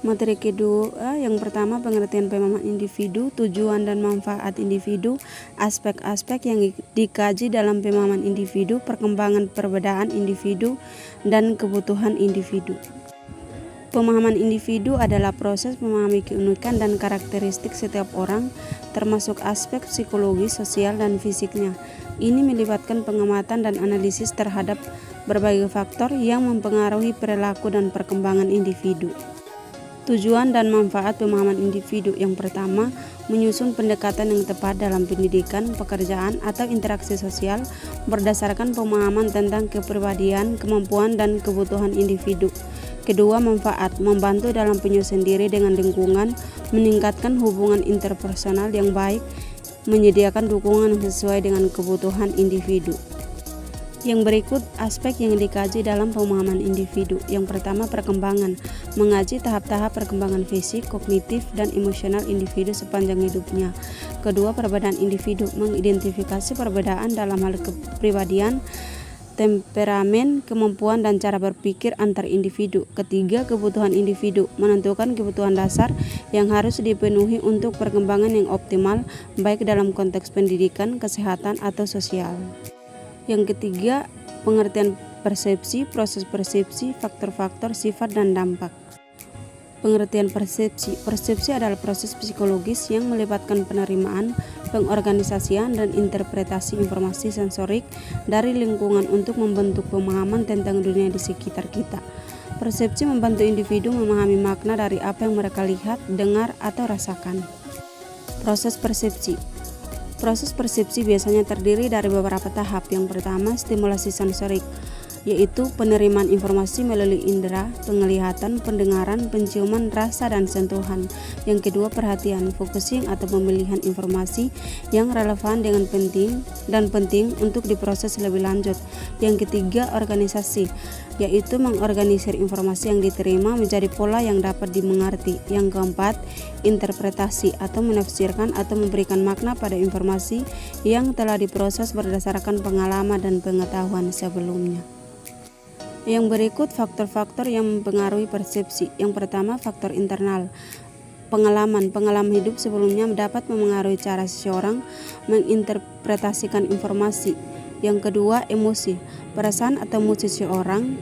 Materi kedua, yang pertama pengertian pemahaman individu, tujuan dan manfaat individu, aspek-aspek yang dikaji dalam pemahaman individu, perkembangan perbedaan individu, dan kebutuhan individu. Pemahaman individu adalah proses memahami keunikan dan karakteristik setiap orang, termasuk aspek psikologi, sosial, dan fisiknya. Ini melibatkan pengamatan dan analisis terhadap berbagai faktor yang mempengaruhi perilaku dan perkembangan individu. Tujuan dan manfaat pemahaman individu. Yang pertama, menyusun pendekatan yang tepat dalam pendidikan, pekerjaan, atau interaksi sosial berdasarkan pemahaman tentang kepribadian, kemampuan, dan kebutuhan individu. Kedua, manfaat, membantu dalam penyusun diri dengan lingkungan, meningkatkan hubungan interpersonal yang baik, menyediakan dukungan sesuai dengan kebutuhan individu. Yang berikut aspek yang dikaji dalam pemahaman individu. Yang pertama, perkembangan, mengaji tahap-tahap perkembangan fisik, kognitif, dan emosional individu sepanjang hidupnya. Kedua, perbedaan individu, mengidentifikasi perbedaan dalam hal kepribadian, temperamen, kemampuan, dan cara berpikir antar individu. Ketiga, kebutuhan individu, menentukan kebutuhan dasar yang harus dipenuhi untuk perkembangan yang optimal, baik dalam konteks pendidikan, kesehatan, atau sosial. Yang ketiga, pengertian persepsi, proses persepsi, faktor-faktor, sifat, dan dampak. Pengertian persepsi. Persepsi adalah proses psikologis yang melibatkan penerimaan, pengorganisasian, dan interpretasi informasi sensorik dari lingkungan untuk membentuk pemahaman tentang dunia di sekitar kita. Persepsi membantu individu memahami makna dari apa yang mereka lihat, dengar, atau rasakan. Proses persepsi. Proses persepsi biasanya terdiri dari beberapa tahap. Yang pertama, stimulasi sensorik, yaitu penerimaan informasi melalui indera, penglihatan, pendengaran, penciuman, rasa, dan sentuhan. Yang kedua, perhatian, focusing atau pemilihan informasi yang relevan dengan penting untuk diproses lebih lanjut. Yang ketiga, organisasi, yaitu mengorganisir informasi yang diterima menjadi pola yang dapat dimengerti. Yang keempat, interpretasi atau menafsirkan atau memberikan makna pada informasi yang telah diproses berdasarkan pengalaman dan pengetahuan sebelumnya. Yang berikut faktor-faktor yang mempengaruhi persepsi. Yang pertama, faktor internal. Pengalaman hidup sebelumnya dapat memengaruhi cara seseorang menginterpretasikan informasi. Yang kedua, emosi. Perasaan atau mood seseorang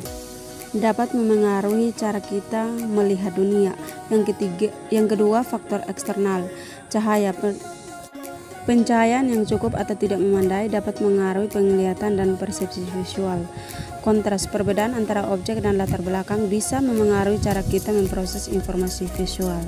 dapat memengaruhi cara kita melihat dunia. Yang kedua, faktor eksternal. Cahaya. Pencahayaan yang cukup atau tidak memadai dapat mengaruhi penglihatan dan persepsi visual. Kontras, perbedaan antara objek dan latar belakang bisa memengaruhi cara kita memproses informasi visual.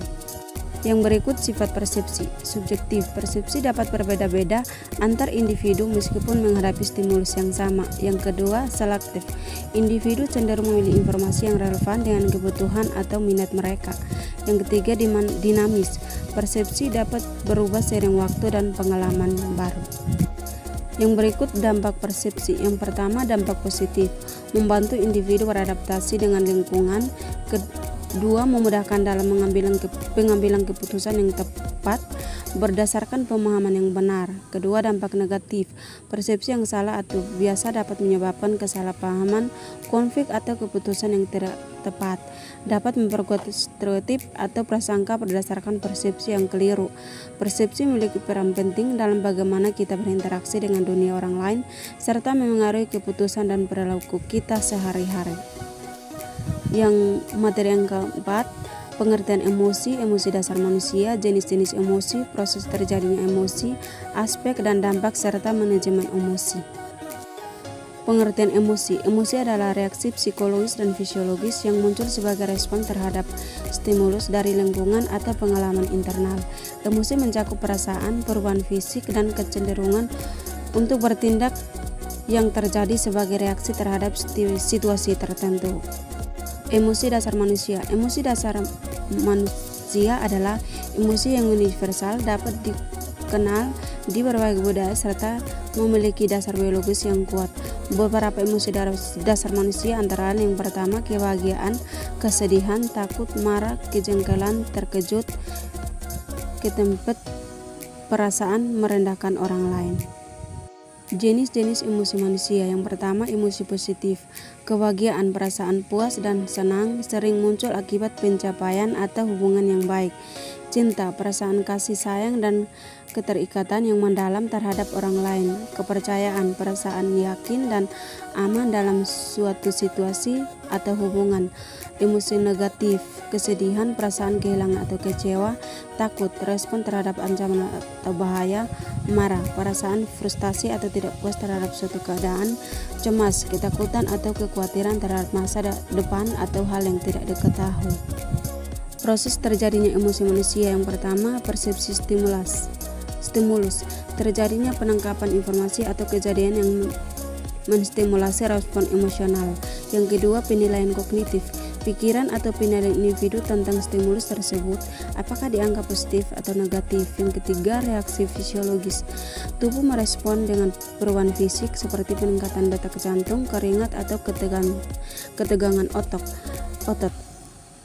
Yang berikut sifat persepsi. Subjektif, persepsi dapat berbeda-beda antar individu meskipun menghadapi stimulus yang sama. Yang kedua, selektif. Individu cenderung memilih informasi yang relevan dengan kebutuhan atau minat mereka. Yang ketiga, dinamis. Persepsi dapat berubah seiring waktu dan pengalaman baru. Yang berikut dampak persepsi. Yang pertama, dampak positif, membantu individu beradaptasi dengan lingkungan. Kedua, memudahkan dalam pengambilan keputusan yang tepat berdasarkan pemahaman yang benar. Kedua, dampak negatif, persepsi yang salah atau biasa dapat menyebabkan kesalahpahaman, konflik, atau keputusan yang tidak tepat. Dapat memperkuat stereotip atau prasangka berdasarkan persepsi yang keliru. Persepsi memiliki peran penting dalam bagaimana kita berinteraksi dengan dunia orang lain, serta memengaruhi keputusan dan perilaku kita sehari-hari. Yang materi yang keempat, pengertian emosi, emosi dasar manusia, jenis-jenis emosi, proses terjadinya emosi, aspek dan dampak, serta manajemen emosi. Pengertian emosi. Emosi adalah reaksi psikologis dan fisiologis yang muncul sebagai respon terhadap stimulus dari lingkungan atau pengalaman internal. Emosi mencakup perasaan, perubahan fisik, dan kecenderungan untuk bertindak yang terjadi sebagai reaksi terhadap situasi tertentu. Emosi dasar manusia. Emosi dasar manusia adalah emosi yang universal, dapat dikenal di berbagai budaya, serta memiliki dasar biologis yang kuat. Beberapa emosi dasar manusia antara lain: yang pertama, kebahagiaan, kesedihan, takut, marah, kejengkelan, terkejut, ketempat, perasaan merendahkan orang lain. Jenis-jenis emosi manusia. Yang pertama, emosi positif. Kebahagiaan, perasaan puas dan senang sering muncul akibat pencapaian atau hubungan yang baik. Cinta, perasaan kasih sayang dan keterikatan yang mendalam terhadap orang lain. Kepercayaan, perasaan yakin dan aman dalam suatu situasi atau hubungan. Emosi negatif, kesedihan, perasaan kehilangan atau kecewa, takut, respon terhadap ancaman atau bahaya, marah, perasaan frustasi atau tidak puas terhadap suatu keadaan, cemas, ketakutan atau kekhawatiran terhadap masa depan atau hal yang tidak diketahui. Proses terjadinya emosi manusia. Yang pertama, persepsi stimulus. Terjadinya penangkapan informasi atau kejadian yang menstimulasi respon emosional. Yang kedua, penilaian kognitif. Pikiran atau penilaian individu tentang stimulus tersebut, apakah dianggap positif atau negatif. Yang ketiga, reaksi fisiologis. Tubuh merespon dengan perubahan fisik seperti peningkatan detak jantung, keringat atau ketegangan otot.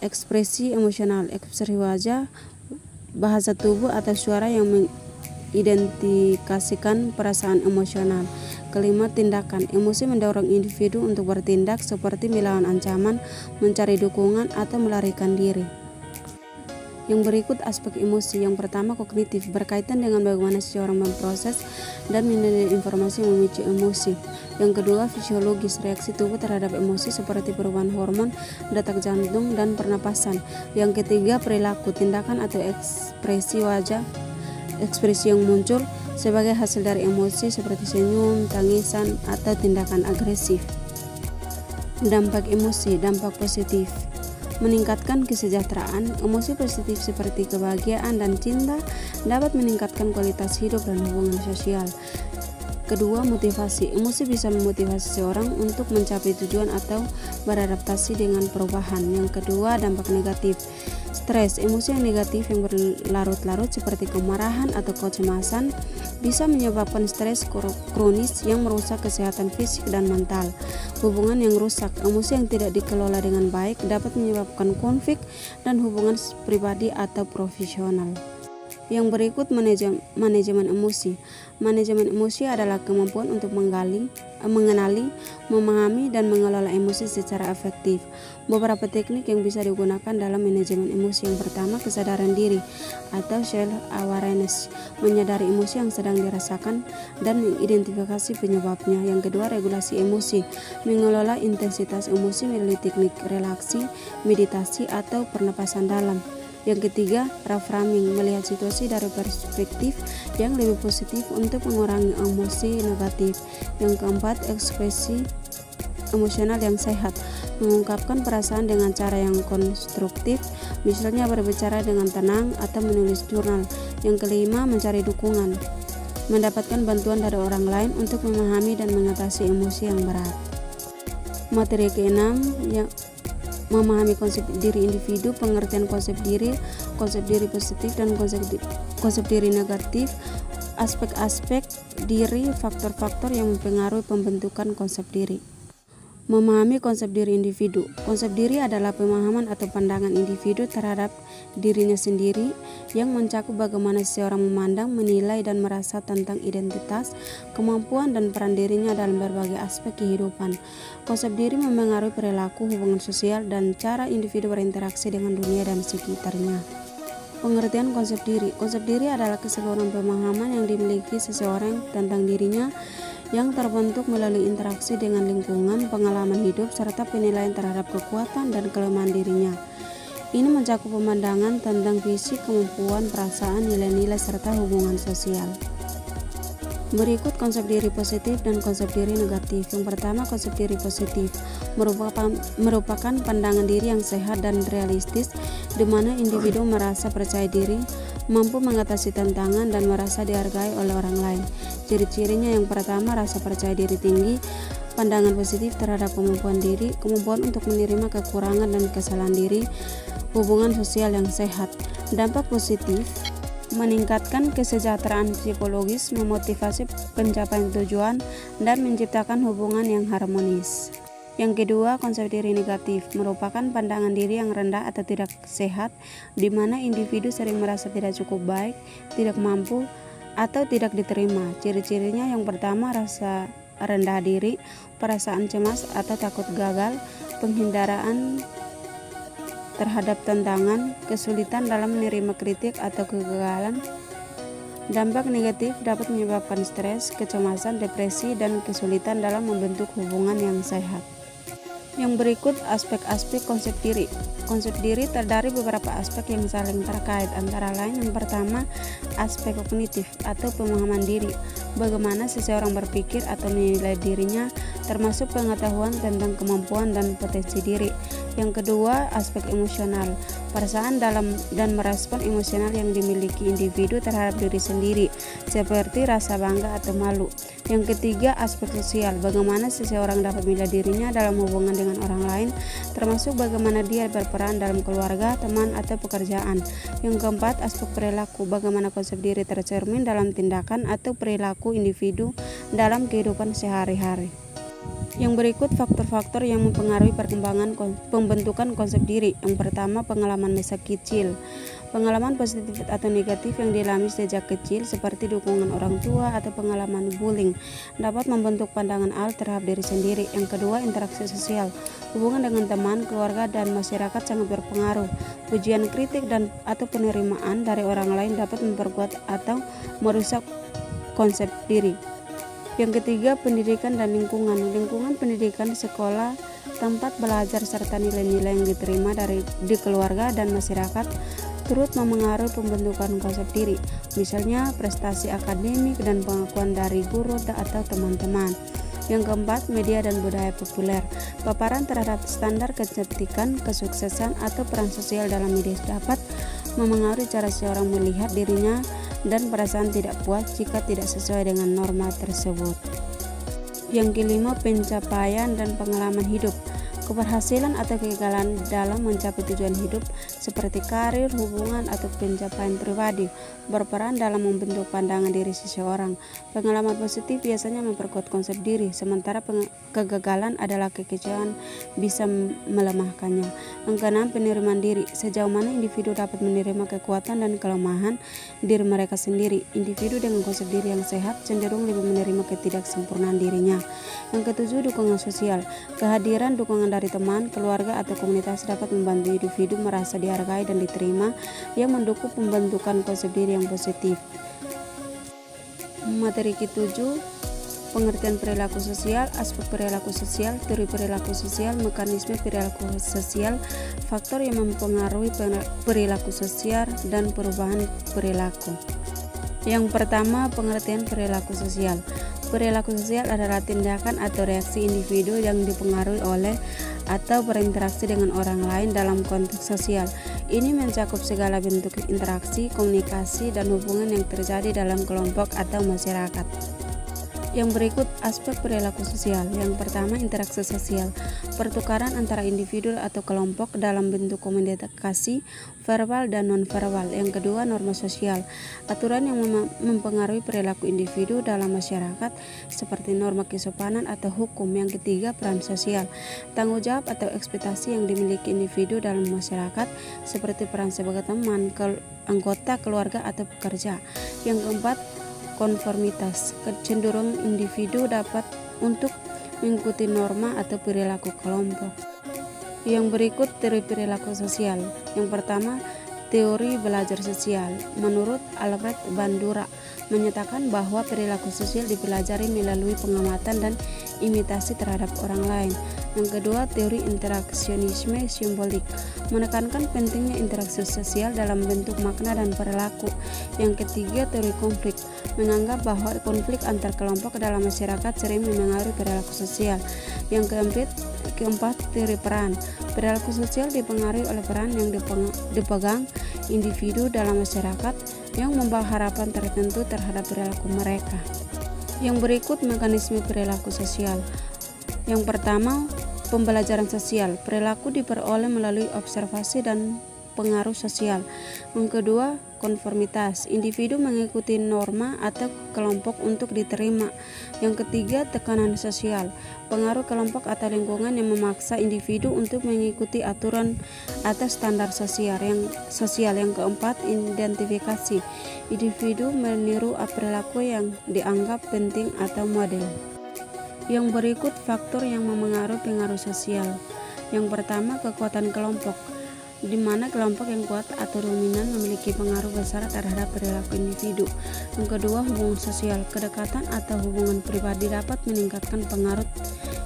Ekspresi emosional, ekspresi wajah, bahasa tubuh atau suara yang mengidentifikasikan perasaan emosional. Kelima, tindakan. Emosi mendorong individu untuk bertindak seperti melawan ancaman, mencari dukungan, atau melarikan diri. Yang berikut aspek emosi. Yang pertama, kognitif, berkaitan dengan bagaimana seseorang memproses dan menilai informasi yang memicu emosi. Yang kedua, fisiologis, reaksi tubuh terhadap emosi seperti perubahan hormon, detak jantung, dan pernapasan. Yang ketiga, perilaku, tindakan atau ekspresi wajah, ekspresi yang muncul sebagai hasil dari emosi seperti senyum, tangisan, atau tindakan agresif. Dampak emosi. Dampak positif, meningkatkan kesejahteraan. Emosi positif seperti kebahagiaan dan cinta dapat meningkatkan kualitas hidup dan hubungan sosial. Kedua, motivasi. Emosi bisa memotivasi seseorang untuk mencapai tujuan atau beradaptasi dengan perubahan. Yang kedua, dampak negatif. Stres. Emosi yang negatif yang berlarut-larut seperti kemarahan atau kecemasan bisa menyebabkan stres kronis yang merusak kesehatan fisik dan mental. Hubungan yang rusak. Emosi yang tidak dikelola dengan baik dapat menyebabkan konflik dan hubungan pribadi atau profesional. Yang berikut manajemen emosi. Manajemen emosi adalah kemampuan untuk mengenali, memahami, dan mengelola emosi secara efektif. Beberapa teknik yang bisa digunakan dalam manajemen emosi. Yang pertama, kesadaran diri atau self-awareness, menyadari emosi yang sedang dirasakan dan mengidentifikasi penyebabnya. Yang kedua, regulasi emosi, mengelola intensitas emosi melalui teknik relaksasi, meditasi, atau pernapasan dalam. Yang ketiga, reframing, melihat situasi dari perspektif yang lebih positif untuk mengurangi emosi negatif. Yang keempat, ekspresi emosional yang sehat, mengungkapkan perasaan dengan cara yang konstruktif, misalnya berbicara dengan tenang atau menulis jurnal. Yang kelima, mencari dukungan, mendapatkan bantuan dari orang lain untuk memahami dan mengatasi emosi yang berat. Materi keenam, memahami konsep diri individu, pengertian konsep diri positif dan konsep diri negatif, aspek-aspek diri, faktor-faktor yang mempengaruhi pembentukan konsep diri. Memahami konsep diri individu. Konsep diri adalah pemahaman atau pandangan individu terhadap dirinya sendiri yang mencakup bagaimana seseorang memandang, menilai, dan merasa tentang identitas, kemampuan, dan peran dirinya dalam berbagai aspek kehidupan. Konsep diri mempengaruhi perilaku, hubungan sosial, dan cara individu berinteraksi dengan dunia dan sekitarnya. Pengertian konsep diri. Konsep diri adalah keseluruhan pemahaman yang dimiliki seseorang tentang dirinya yang terbentuk melalui interaksi dengan lingkungan, pengalaman hidup, serta penilaian terhadap kekuatan dan kelemahan dirinya. Ini mencakup pemandangan tentang fisik, kemampuan, perasaan, nilai-nilai, serta hubungan sosial. Berikut konsep diri positif dan konsep diri negatif. Yang pertama, konsep diri positif merupakan pandangan diri yang sehat dan realistis, di mana individu merasa percaya diri, mampu mengatasi tantangan, dan merasa dihargai oleh orang lain. Ciri-cirinya, yang pertama, rasa percaya diri tinggi, pandangan positif terhadap kemampuan diri, kemampuan untuk menerima kekurangan dan kesalahan diri, hubungan sosial yang sehat. Dampak positif, meningkatkan kesejahteraan psikologis, memotivasi pencapaian tujuan, dan menciptakan hubungan yang harmonis. Yang kedua, konsep diri negatif merupakan pandangan diri yang rendah atau tidak sehat, di mana individu sering merasa tidak cukup baik, tidak mampu, atau tidak diterima. Ciri-cirinya yang pertama, rasa rendah diri, perasaan cemas atau takut gagal, penghindaraan terhadap tantangan, kesulitan dalam menerima kritik atau kegagalan. Dampak negatif dapat menyebabkan stres, kecemasan, depresi, dan kesulitan dalam membentuk hubungan yang sehat. Yang berikut aspek-aspek konsep diri. Konsep diri terdiri beberapa aspek yang saling terkait, antara lain yang pertama, aspek kognitif atau pemahaman diri, bagaimana seseorang berpikir atau menilai dirinya, termasuk pengetahuan tentang kemampuan dan potensi diri. Yang kedua, aspek emosional, perasaan dalam dan merespon emosional yang dimiliki individu terhadap diri sendiri, seperti rasa bangga atau malu. Yang ketiga, aspek sosial, bagaimana seseorang dapat menilai dirinya dalam hubungan dengan orang lain, termasuk bagaimana dia berperan dalam keluarga, teman, atau pekerjaan. Yang keempat, aspek perilaku, bagaimana konsep diri tercermin dalam tindakan atau perilaku individu dalam kehidupan sehari-hari. Yang berikut faktor-faktor yang mempengaruhi perkembangan pembentukan konsep diri. Yang pertama, pengalaman masa kecil. Pengalaman positif atau negatif yang dialami sejak kecil seperti dukungan orang tua atau pengalaman bullying dapat membentuk pandangan terhadap diri sendiri. Yang kedua, interaksi sosial. Hubungan dengan teman, keluarga, dan masyarakat sangat berpengaruh. Pujian, kritik, dan atau penerimaan dari orang lain dapat memperkuat atau merusak konsep diri. Yang ketiga, pendidikan dan lingkungan. Lingkungan pendidikan, sekolah, tempat belajar, serta nilai-nilai yang diterima di keluarga dan masyarakat turut memengaruhi pembentukan konsep diri. Misalnya, prestasi akademik dan pengakuan dari guru atau teman-teman. Yang keempat, media dan budaya populer. Paparan terhadap standar kecantikan, kesuksesan, atau peran sosial dalam media dapat memengaruhi cara seorang melihat dirinya dan perasaan tidak puas jika tidak sesuai dengan norma tersebut. Yang kelima, pencapaian dan pengalaman hidup. Keberhasilan atau kegagalan dalam mencapai tujuan hidup seperti karir, hubungan, atau pencapaian pribadi berperan dalam membentuk pandangan diri seseorang. Pengalaman positif biasanya memperkuat konsep diri, sementara kegagalan adalah kekecewaan bisa melemahkannya. Yang keenam, penerimaan diri. Sejauh mana individu dapat menerima kekuatan dan kelemahan diri mereka sendiri. Individu dengan konsep diri yang sehat cenderung lebih menerima ketidaksempurnaan dirinya. Yang ketujuh, dukungan sosial. Kehadiran dukungan dari teman, keluarga, atau komunitas dapat membantu individu merasa dihargai dan diterima, yang mendukung pembentukan konsep diri yang positif. Materi ketujuh, pengertian perilaku sosial, aspek perilaku sosial, teori perilaku sosial, mekanisme perilaku sosial, faktor yang mempengaruhi perilaku sosial, dan perubahan perilaku. Yang pertama, pengertian perilaku sosial. Perilaku sosial adalah tindakan atau reaksi individu yang dipengaruhi oleh atau berinteraksi dengan orang lain dalam konteks sosial. Ini mencakup segala bentuk interaksi, komunikasi, dan hubungan yang terjadi dalam kelompok atau masyarakat. Yang berikut aspek perilaku sosial. Yang pertama, interaksi sosial, pertukaran antara individu atau kelompok dalam bentuk komunikasi verbal dan nonverbal. Yang kedua, norma sosial, aturan yang mempengaruhi perilaku individu dalam masyarakat seperti norma kesopanan atau hukum. Yang ketiga, peran sosial, tanggung jawab atau ekspektasi yang dimiliki individu dalam masyarakat seperti peran sebagai teman, anggota keluarga, atau pekerja. Yang keempat, konformitas, kecenderungan individu dapat untuk mengikuti norma atau perilaku kelompok. Yang berikut teori perilaku sosial. Yang pertama, teori belajar sosial. Menurut Albert Bandura menyatakan bahwa perilaku sosial dipelajari melalui pengamatan dan imitasi terhadap orang lain. Yang kedua, teori interaksionisme simbolik, menekankan pentingnya interaksi sosial dalam bentuk makna dan perilaku. Yang ketiga, teori konflik, menganggap bahwa konflik antar kelompok dalam masyarakat sering memengaruhi perilaku sosial. Yang keempat, teori peran. Perilaku sosial dipengaruhi oleh peran yang dipegang individu dalam masyarakat yang membawa harapan tertentu terhadap perilaku mereka. Yang berikut mekanisme perilaku sosial. Yang pertama, pembelajaran sosial. Perilaku diperoleh melalui observasi dan pengaruh sosial. Yang kedua, konformitas. Individu mengikuti norma atau kelompok untuk diterima. Yang ketiga, tekanan sosial. Pengaruh kelompok atau lingkungan yang memaksa individu untuk mengikuti aturan atau standar sosial. Yang keempat, identifikasi. Individu meniru perilaku yang dianggap penting atau model. Yang berikut faktor yang memengaruhi pengaruh sosial. Yang pertama, kekuatan kelompok, di mana kelompok yang kuat atau dominan memiliki pengaruh besar terhadap perilaku individu. Yang kedua, hubungan sosial. Kedekatan atau hubungan pribadi dapat meningkatkan pengaruh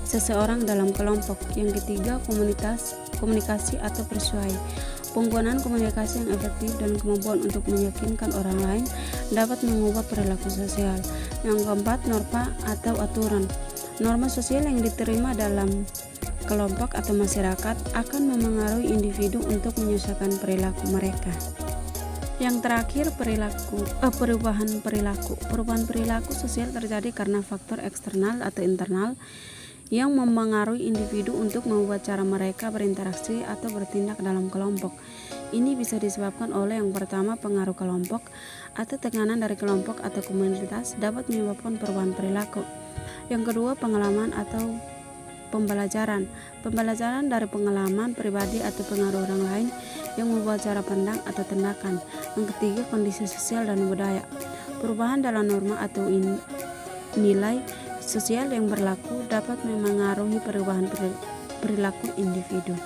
seseorang dalam kelompok. Yang ketiga, komunikasi atau persuasi. Penggunaan komunikasi yang efektif dan kemampuan untuk meyakinkan orang lain dapat mengubah perilaku sosial. Yang keempat, norma atau aturan. Norma sosial yang diterima dalam kelompok atau masyarakat akan memengaruhi individu untuk menyesuaikan perilaku mereka. Yang terakhir, perubahan perilaku. Perubahan perilaku sosial terjadi karena faktor eksternal atau internal yang memengaruhi individu untuk mengubah cara mereka berinteraksi atau bertindak dalam kelompok. Ini bisa disebabkan oleh yang pertama, pengaruh kelompok atau tekanan dari kelompok atau komunitas dapat menyebabkan perubahan perilaku. Yang kedua, pengalaman atau pembelajaran dari pengalaman pribadi atau pengaruh orang lain yang membuat cara pandang atau tindakan. Yang ketiga, kondisi sosial dan budaya. Perubahan dalam norma atau nilai sosial yang berlaku dapat memengaruhi perubahan perilaku individu.